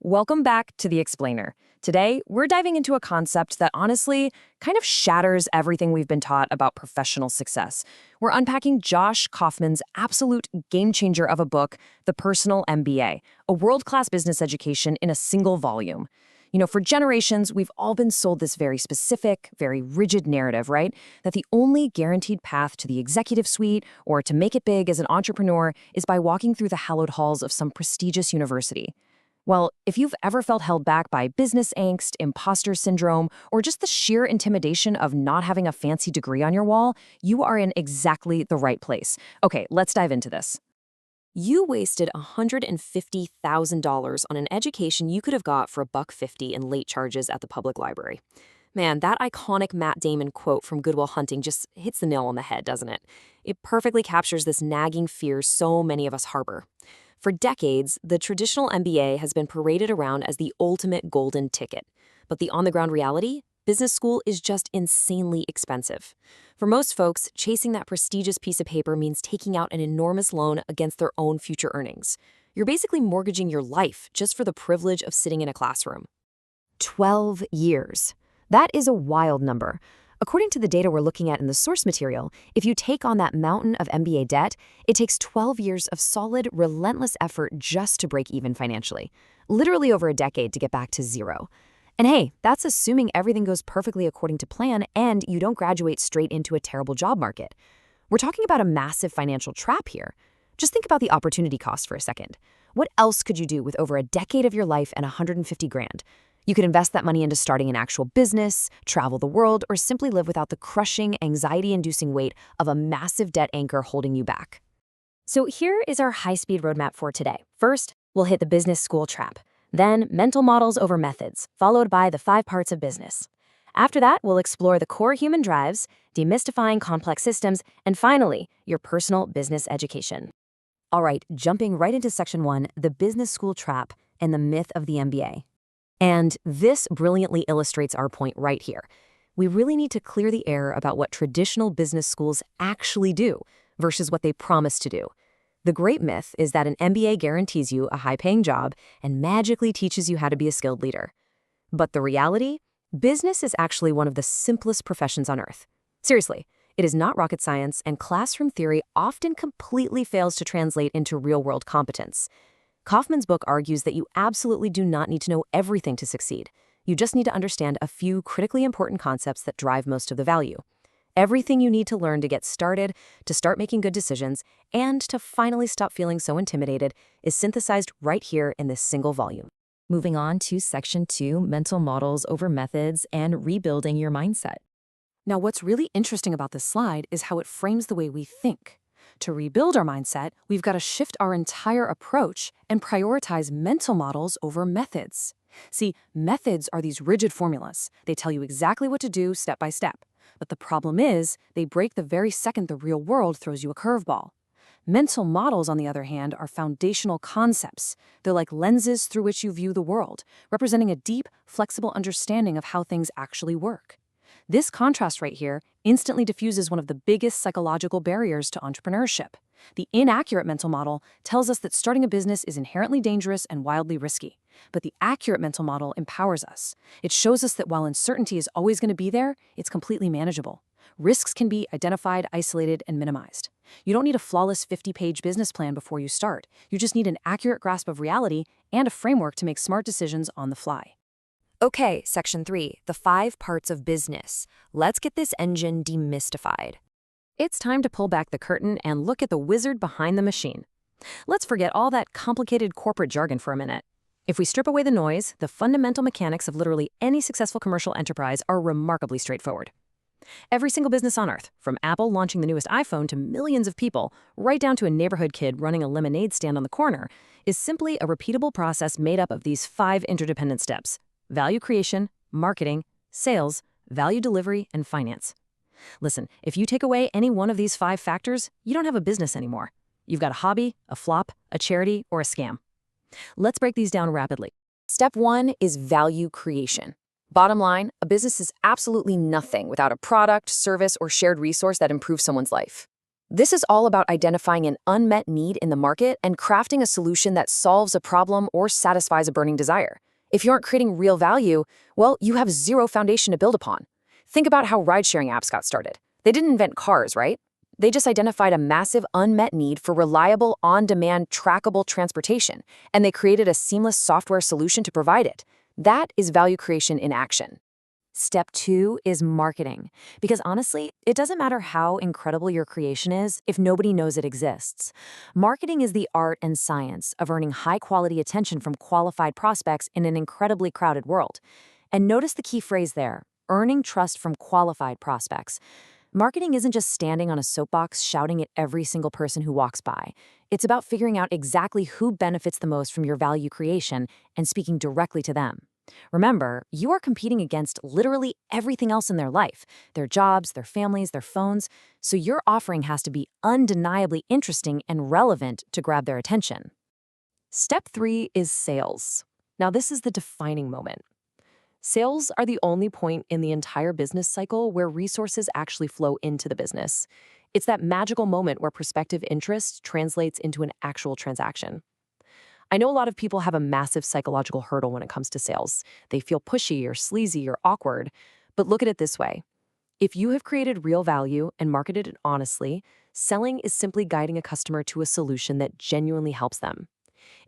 Welcome back to The Explainer. Today, we're diving into a concept that honestly kind of shatters everything we've been taught about professional success. We're unpacking Josh Kaufman's absolute game changer of a book, The Personal MBA, a world-class business education in a single volume. For generations, we've all been sold this very specific, very rigid narrative, right? That the only guaranteed path to the executive suite or to make it big as an entrepreneur is by walking through the hallowed halls of some prestigious university. Well, if you've ever felt held back by business angst, imposter syndrome, or just the sheer intimidation of not having a fancy degree on your wall, you are in exactly the right place. Okay, let's dive into this. You wasted $150,000 on an education you could have got for $1.50 in late charges at the public library. Man, that iconic Matt Damon quote from Good Will Hunting just hits the nail on the head, doesn't it? It perfectly captures this nagging fear so many of us harbor. For decades, the traditional MBA has been paraded around as the ultimate golden ticket. But the on-the-ground reality? Business school is just insanely expensive. For most folks, chasing that prestigious piece of paper means taking out an enormous loan against their own future earnings. You're basically mortgaging your life just for the privilege of sitting in a classroom. 12 years. That is a wild number. According to the data we're looking at in the source material, if you take on that mountain of MBA debt, it takes 12 years of solid, relentless effort just to break even financially. Literally over a decade to get back to zero. And hey, that's assuming everything goes perfectly according to plan and you don't graduate straight into a terrible job market. We're talking about a massive financial trap here. Just think about the opportunity cost for a second. What else could you do with over a decade of your life and 150 grand? You could invest that money into starting an actual business, travel the world, or simply live without the crushing, anxiety-inducing weight of a massive debt anchor holding you back. So here is our high-speed roadmap for today. First, we'll hit the business school trap. Then, mental models over methods, followed by the 5 parts of business. After that, we'll explore the core human drives, demystifying complex systems, and finally, your personal business education. All right, jumping right into section 1, the business school trap and the myth of the MBA. And this brilliantly illustrates our point right here. We really need to clear the air about what traditional business schools actually do versus what they promise to do. The great myth is that an MBA guarantees you a high-paying job and magically teaches you how to be a skilled leader. But the reality? Business is actually one of the simplest professions on earth. Seriously, it is not rocket science, and classroom theory often completely fails to translate into real-world competence. Kaufman's book argues that you absolutely do not need to know everything to succeed. You just need to understand a few critically important concepts that drive most of the value. Everything you need to learn to get started, to start making good decisions, and to finally stop feeling so intimidated is synthesized right here in this single volume. Moving on to section 2, mental models over methods and rebuilding your mindset. Now, what's really interesting about this slide is how it frames the way we think. To rebuild our mindset, we've got to shift our entire approach and prioritize mental models over methods. See, methods are these rigid formulas. They tell you exactly what to do step by step. But the problem is, they break the very second the real world throws you a curveball. Mental models, on the other hand, are foundational concepts. They're like lenses through which you view the world, representing a deep, flexible understanding of how things actually work. This contrast right here instantly diffuses one of the biggest psychological barriers to entrepreneurship. The inaccurate mental model tells us that starting a business is inherently dangerous and wildly risky. But the accurate mental model empowers us. It shows us that while uncertainty is always going to be there, it's completely manageable. Risks can be identified, isolated, and minimized. You don't need a flawless 50-page business plan before you start. You just need an accurate grasp of reality and a framework to make smart decisions on the fly. Okay, section 3, the 5 parts of business. Let's get this engine demystified. It's time to pull back the curtain and look at the wizard behind the machine. Let's forget all that complicated corporate jargon for a minute. If we strip away the noise, the fundamental mechanics of literally any successful commercial enterprise are remarkably straightforward. Every single business on earth, from Apple launching the newest iPhone to millions of people, right down to a neighborhood kid running a lemonade stand on the corner, is simply a repeatable process made up of these 5 interdependent steps: value creation, marketing, sales, value delivery, and finance. Listen, if you take away any one of these 5 factors, you don't have a business anymore. You've got a hobby, a flop, a charity, or a scam. Let's break these down rapidly. Step 1 is value creation. Bottom line, a business is absolutely nothing without a product, service, or shared resource that improves someone's life. This is all about identifying an unmet need in the market and crafting a solution that solves a problem or satisfies a burning desire. If you aren't creating real value, well, you have zero foundation to build upon. Think about how ride-sharing apps got started. They didn't invent cars, right? They just identified a massive unmet need for reliable, on-demand, trackable transportation, and they created a seamless software solution to provide it. That is value creation in action. Step 2 is marketing. Because honestly, it doesn't matter how incredible your creation is if nobody knows it exists. Marketing is the art and science of earning high-quality attention from qualified prospects in an incredibly crowded world. And notice the key phrase there, earning trust from qualified prospects. Marketing isn't just standing on a soapbox shouting at every single person who walks by. It's about figuring out exactly who benefits the most from your value creation and speaking directly to them. Remember, you are competing against literally everything else in their life, their jobs, their families, their phones, so your offering has to be undeniably interesting and relevant to grab their attention. Step 3 is sales. Now, this is the defining moment. Sales are the only point in the entire business cycle where resources actually flow into the business. It's that magical moment where prospective interest translates into an actual transaction. I know a lot of people have a massive psychological hurdle when it comes to sales. They feel pushy or sleazy or awkward. But look at it this way. If you have created real value and marketed it honestly, selling is simply guiding a customer to a solution that genuinely helps them.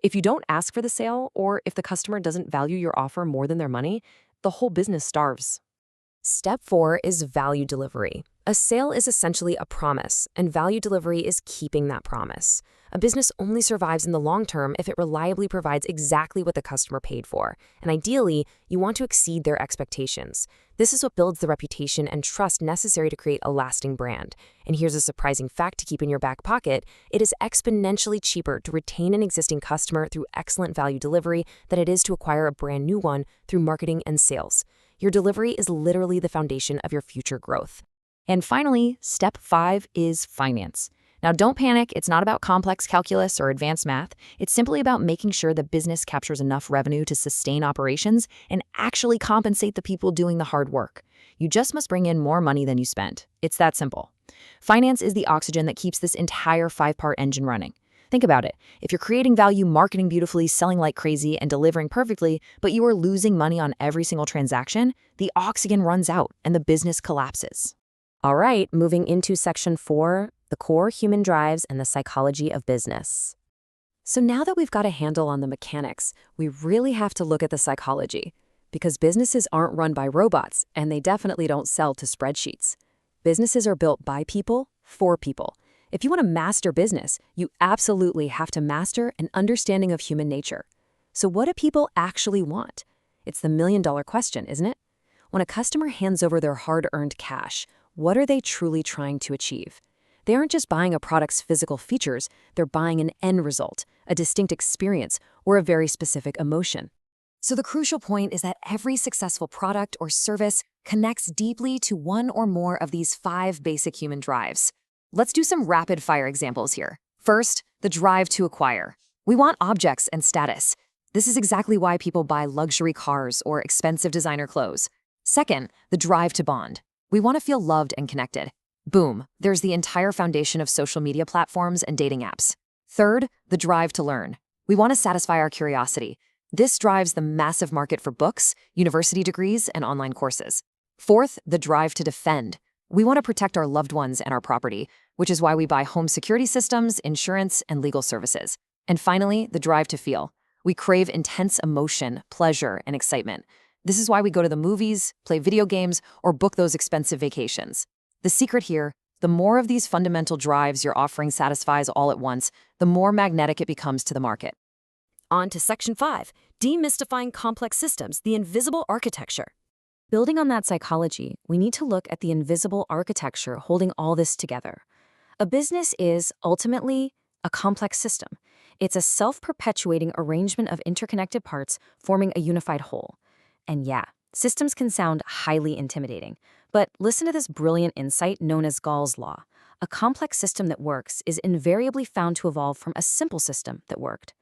If you don't ask for the sale, or if the customer doesn't value your offer more than their money, the whole business starves. Step 4 is value delivery. A sale is essentially a promise, and value delivery is keeping that promise. A business only survives in the long term if it reliably provides exactly what the customer paid for, and ideally, you want to exceed their expectations. This is what builds the reputation and trust necessary to create a lasting brand. And here's a surprising fact to keep in your back pocket. It is exponentially cheaper to retain an existing customer through excellent value delivery than it is to acquire a brand new one through marketing and sales. Your delivery is literally the foundation of your future growth. And finally, step 5 is finance. Now, don't panic. It's not about complex calculus or advanced math. It's simply about making sure the business captures enough revenue to sustain operations and actually compensate the people doing the hard work. You just must bring in more money than you spent. It's that simple. Finance is the oxygen that keeps this entire 5-part engine running. Think about it. If you're creating value, marketing beautifully, selling like crazy, and delivering perfectly, but you are losing money on every single transaction, the oxygen runs out and the business collapses. All right, moving into section 4, the core human drives and the psychology of business. So now that we've got a handle on the mechanics, we really have to look at the psychology, because businesses aren't run by robots, and they definitely don't sell to spreadsheets. Businesses are built by people, for people. If you want to master business, you absolutely have to master an understanding of human nature. So what do people actually want? It's the million-dollar question, isn't it? When a customer hands over their hard-earned cash, what are they truly trying to achieve? They aren't just buying a product's physical features, they're buying an end result, a distinct experience, or a very specific emotion. So the crucial point is that every successful product or service connects deeply to one or more of these 5 basic human drives. Let's do some rapid-fire examples here. First, the drive to acquire. We want objects and status. This is exactly why people buy luxury cars or expensive designer clothes. Second, the drive to bond. We want to feel loved and connected. Boom, there's the entire foundation of social media platforms and dating apps. Third, the drive to learn. We want to satisfy our curiosity. This drives the massive market for books, university degrees, and online courses. Fourth, the drive to defend. We want to protect our loved ones and our property, which is why we buy home security systems, insurance, and legal services. And finally, the drive to feel. We crave intense emotion, pleasure, and excitement. This is why we go to the movies, play video games, or book those expensive vacations. The secret here, the more of these fundamental drives your offering satisfies all at once, the more magnetic it becomes to the market. On to section 5, demystifying complex systems, the invisible architecture. Building on that psychology, we need to look at the invisible architecture holding all this together. A business is, ultimately, a complex system. It's a self-perpetuating arrangement of interconnected parts forming a unified whole. And yeah, systems can sound highly intimidating, but listen to this brilliant insight known as Gall's law. A complex system that works is invariably found to evolve from a simple system that worked.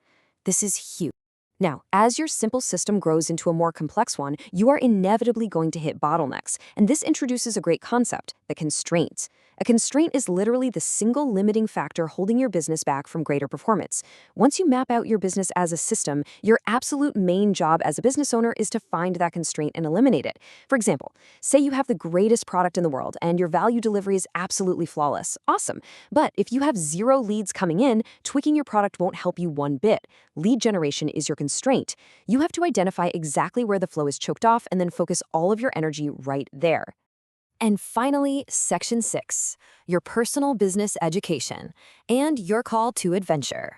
This is huge. Now, as your simple system grows into a more complex one, you are inevitably going to hit bottlenecks, and this introduces a great concept, the constraints. A constraint is literally the single limiting factor holding your business back from greater performance. Once you map out your business as a system, your absolute main job as a business owner is to find that constraint and eliminate it. For example, say you have the greatest product in the world and your value delivery is absolutely flawless. Awesome. But if you have zero leads coming in, tweaking your product won't help you one bit. Lead generation is your constraint. You have to identify exactly where the flow is choked off and then focus all of your energy right there. And finally, Section 6, your personal business education and your call to adventure.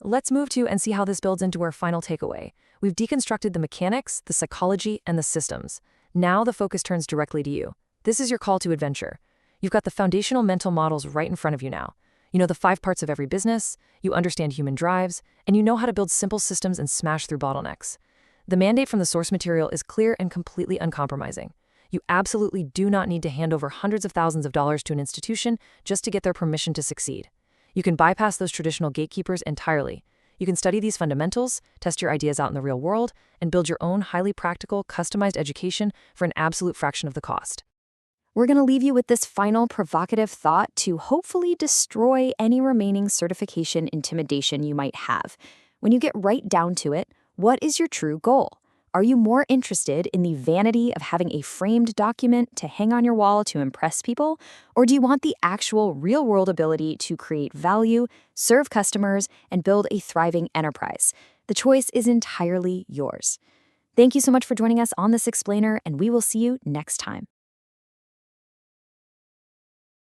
Let's move to and see how this builds into our final takeaway. We've deconstructed the mechanics, the psychology, and the systems. Now the focus turns directly to you. This is your call to adventure. You've got the foundational mental models right in front of you now. You know the 5 parts of every business, you understand human drives, and you know how to build simple systems and smash through bottlenecks. The mandate from the source material is clear and completely uncompromising. You absolutely do not need to hand over hundreds of thousands of dollars to an institution just to get their permission to succeed. You can bypass those traditional gatekeepers entirely. You can study these fundamentals, test your ideas out in the real world, and build your own highly practical, customized education for an absolute fraction of the cost. We're going to leave you with this final provocative thought to hopefully destroy any remaining certification intimidation you might have. When you get right down to it, what is your true goal? Are you more interested in the vanity of having a framed document to hang on your wall to impress people? Or do you want the actual real-world ability to create value, serve customers, and build a thriving enterprise? The choice is entirely yours. Thank you so much for joining us on this explainer, and we will see you next time.